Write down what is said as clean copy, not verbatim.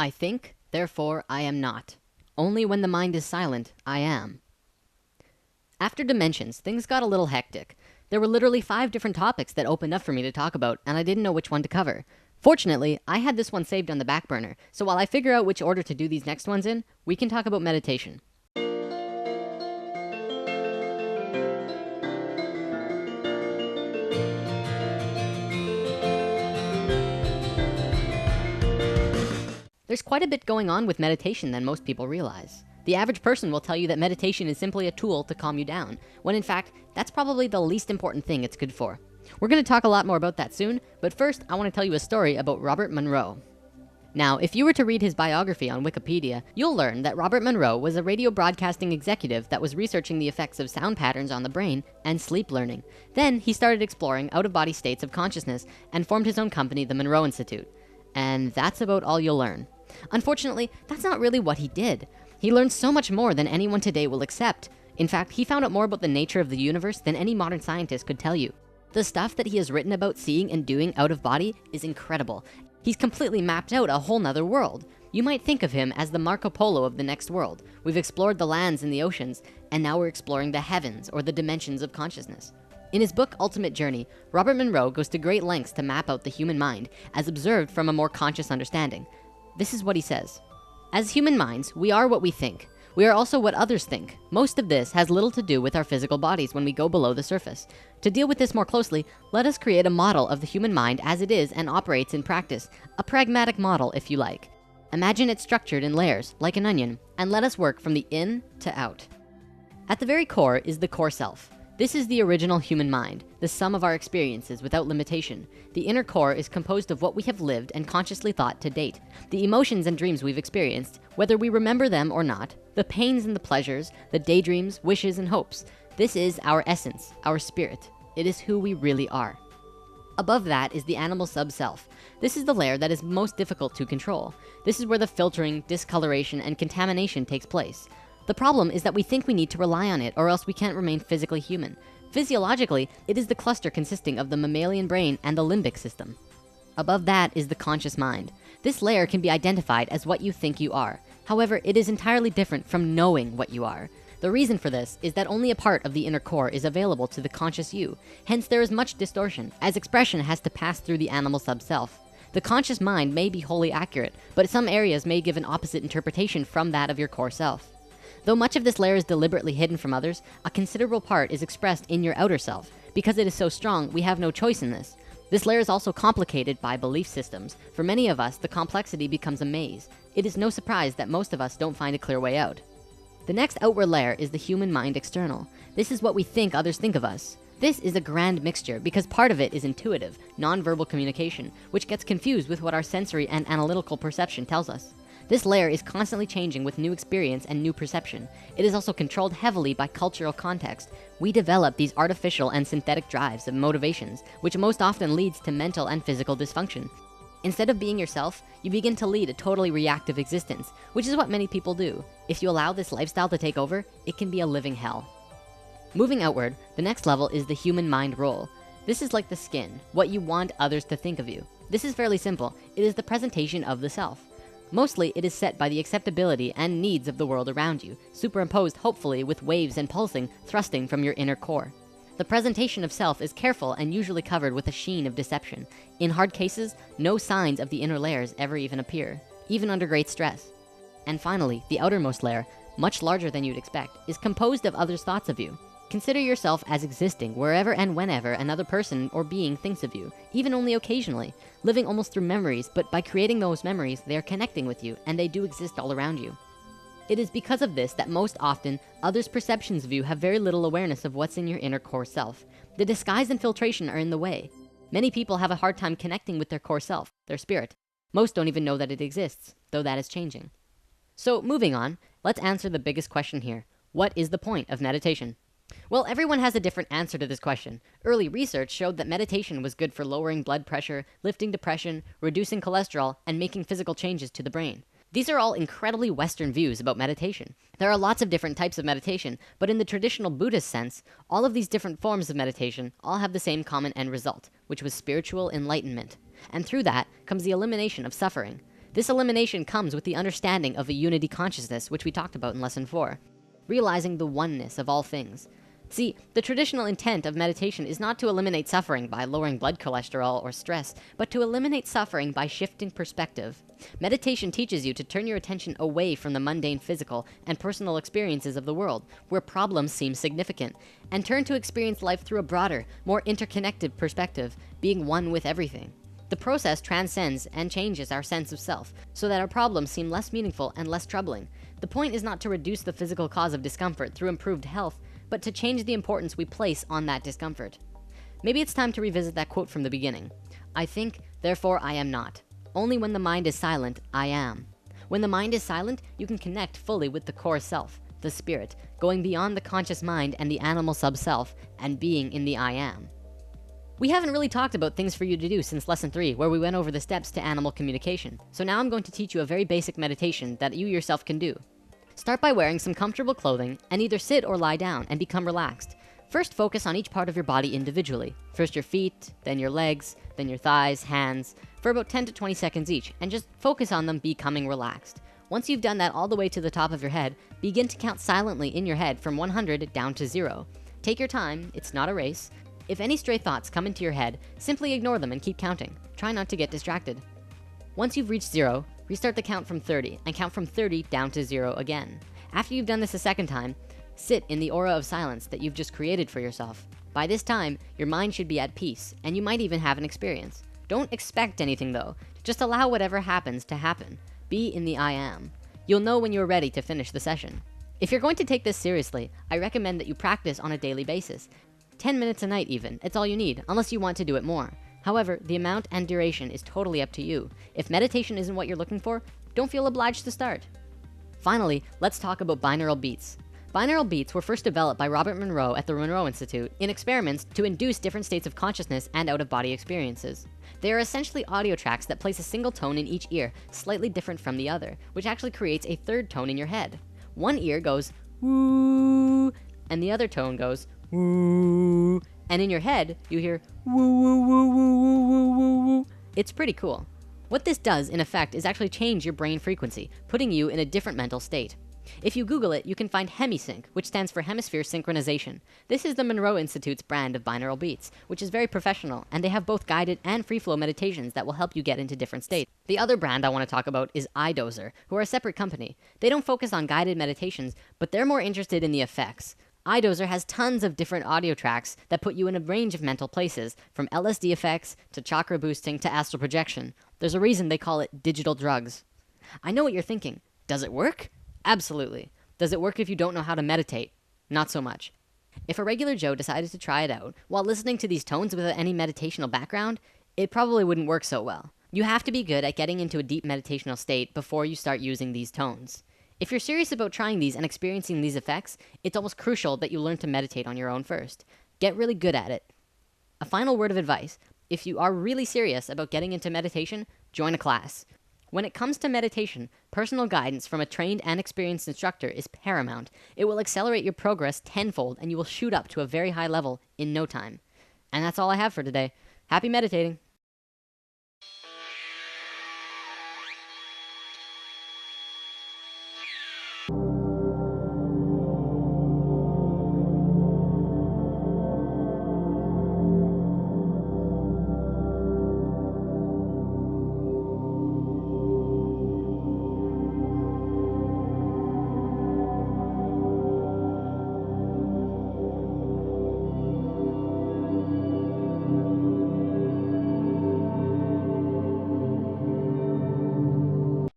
I think, therefore I am not. Only when the mind is silent, I am. After dimensions, things got a little hectic. There were literally 5 different topics that opened up for me to talk about, and I didn't know which one to cover. Fortunately, I had this one saved on the back burner, so while I figure out which order to do these next ones in, we can talk about meditation. There's quite a bit going on with meditation than most people realize. The average person will tell you that meditation is simply a tool to calm you down, when in fact, that's probably the least important thing it's good for. We're gonna talk a lot more about that soon, but first, I wanna tell you a story about Robert Monroe. Now, if you were to read his biography on Wikipedia, you'll learn that Robert Monroe was a radio broadcasting executive that was researching the effects of sound patterns on the brain and sleep learning. Then, he started exploring out-of-body states of consciousness and formed his own company, the Monroe Institute. And that's about all you'll learn. Unfortunately, that's not really what he did. He learned so much more than anyone today will accept. In fact, he found out more about the nature of the universe than any modern scientist could tell you. The stuff that he has written about seeing and doing out of body is incredible. He's completely mapped out a whole nother world. You might think of him as the Marco Polo of the next world. We've explored the lands and the oceans, and now we're exploring the heavens or the dimensions of consciousness. In his book, Ultimate Journey, Robert Monroe goes to great lengths to map out the human mind as observed from a more conscious understanding. This is what he says. As human minds, we are what we think. We are also what others think. Most of this has little to do with our physical bodies when we go below the surface. To deal with this more closely, let us create a model of the human mind as it is and operates in practice. A pragmatic model, if you like. Imagine it structured in layers, like an onion, and let us work from the in to out. At the very core is the core self. This is the original human mind, the sum of our experiences without limitation. The inner core is composed of what we have lived and consciously thought to date. The emotions and dreams we've experienced, whether we remember them or not, the pains and the pleasures, the daydreams, wishes, and hopes. This is our essence, our spirit. It is who we really are. Above that is the animal sub-self. This is the layer that is most difficult to control. This is where the filtering, discoloration, and contamination takes place. The problem is that we think we need to rely on it or else we can't remain physically human. Physiologically, it is the cluster consisting of the mammalian brain and the limbic system. Above that is the conscious mind. This layer can be identified as what you think you are. However, it is entirely different from knowing what you are. The reason for this is that only a part of the inner core is available to the conscious you. Hence, there is much distortion, as expression has to pass through the animal sub-self. The conscious mind may be wholly accurate, but some areas may give an opposite interpretation from that of your core self. Though much of this layer is deliberately hidden from others, a considerable part is expressed in your outer self. Because it is so strong, we have no choice in this. This layer is also complicated by belief systems. For many of us, the complexity becomes a maze. It is no surprise that most of us don't find a clear way out. The next outward layer is the human mind external. This is what we think others think of us. This is a grand mixture because part of it is intuitive, non-verbal communication, which gets confused with what our sensory and analytical perception tells us. This layer is constantly changing with new experience and new perception. It is also controlled heavily by cultural context. We develop these artificial and synthetic drives of motivations, which most often leads to mental and physical dysfunction. Instead of being yourself, you begin to lead a totally reactive existence, which is what many people do. If you allow this lifestyle to take over, it can be a living hell. Moving outward, the next level is the human mind role. This is like the skin, what you want others to think of you. This is fairly simple. It is the presentation of the self. Mostly, it is set by the acceptability and needs of the world around you, superimposed hopefully with waves and pulsing thrusting from your inner core. The presentation of self is careful and usually covered with a sheen of deception. In hard cases, no signs of the inner layers ever even appear, even under great stress. And finally, the outermost layer, much larger than you'd expect, is composed of others' thoughts of you. Consider yourself as existing wherever and whenever another person or being thinks of you, even only occasionally, living almost through memories, but by creating those memories, they are connecting with you and they do exist all around you. It is because of this that most often, others' perceptions of you have very little awareness of what's in your inner core self. The disguise and filtration are in the way. Many people have a hard time connecting with their core self, their spirit. Most don't even know that it exists, though that is changing. So moving on, let's answer the biggest question here. What is the point of meditation? Well, everyone has a different answer to this question. Early research showed that meditation was good for lowering blood pressure, lifting depression, reducing cholesterol, and making physical changes to the brain. These are all incredibly Western views about meditation. There are lots of different types of meditation, but in the traditional Buddhist sense, all of these different forms of meditation all have the same common end result, which was spiritual enlightenment. And through that comes the elimination of suffering. This elimination comes with the understanding of a unity consciousness, which we talked about in lesson 4, realizing the oneness of all things. See, the traditional intent of meditation is not to eliminate suffering by lowering blood cholesterol or stress, but to eliminate suffering by shifting perspective. Meditation teaches you to turn your attention away from the mundane physical and personal experiences of the world, where problems seem significant, and turn to experience life through a broader, more interconnected perspective, being one with everything. The process transcends and changes our sense of self, so that our problems seem less meaningful and less troubling. The point is not to reduce the physical cause of discomfort through improved health, but to change the importance we place on that discomfort. Maybe it's time to revisit that quote from the beginning. I think, therefore I am not. Only when the mind is silent, I am. When the mind is silent, you can connect fully with the core self, the spirit, going beyond the conscious mind and the animal sub-self, and being in the I am. We haven't really talked about things for you to do since lesson 3, where we went over the steps to animal communication. So now I'm going to teach you a very basic meditation that you yourself can do. Start by wearing some comfortable clothing and either sit or lie down and become relaxed. First, focus on each part of your body individually. First your feet, then your legs, then your thighs, hands, for about 10 to 20 seconds each, and just focus on them becoming relaxed. Once you've done that all the way to the top of your head, begin to count silently in your head from 100 down to 0. Take your time, it's not a race. If any stray thoughts come into your head, simply ignore them and keep counting. Try not to get distracted. Once you've reached 0, restart the count from 30 and count from 30 down to 0 again. After you've done this a second time, sit in the aura of silence that you've just created for yourself. By this time, your mind should be at peace, and you might even have an experience. Don't expect anything though. Just allow whatever happens to happen. Be in the I am. You'll know when you're ready to finish the session. If you're going to take this seriously, I recommend that you practice on a daily basis. 10 minutes a night even, it's all you need, unless you want to do it more. However, the amount and duration is totally up to you. If meditation isn't what you're looking for, don't feel obliged to start. Finally, let's talk about binaural beats. Binaural beats were first developed by Robert Monroe at the Monroe Institute in experiments to induce different states of consciousness and out-of-body experiences. They are essentially audio tracks that place a single tone in each ear, slightly different from the other, which actually creates a third tone in your head. One ear goes, woo, and the other tone goes, woo, and in your head, you hear woo, woo, woo, woo, woo, woo, woo, woo. It's pretty cool. What this does, in effect, is actually change your brain frequency, putting you in a different mental state. If you Google it, you can find HemiSync, which stands for Hemisphere Synchronization. This is the Monroe Institute's brand of binaural beats, which is very professional, and they have both guided and free flow meditations that will help you get into different states. The other brand I want to talk about is iDozer, who are a separate company. They don't focus on guided meditations, but they're more interested in the effects. iDozer has tons of different audio tracks that put you in a range of mental places, from LSD effects to chakra boosting to astral projection. There's a reason they call it digital drugs. I know what you're thinking. Does it work? Absolutely. Does it work if you don't know how to meditate? Not so much. If a regular Joe decided to try it out while listening to these tones without any meditational background, it probably wouldn't work so well. You have to be good at getting into a deep meditational state before you start using these tones. If you're serious about trying these and experiencing these effects, it's almost crucial that you learn to meditate on your own first. Get really good at it. A final word of advice. If you are really serious about getting into meditation, join a class. When it comes to meditation, personal guidance from a trained and experienced instructor is paramount. It will accelerate your progress tenfold, and you will shoot up to a very high level in no time. And that's all I have for today. Happy meditating.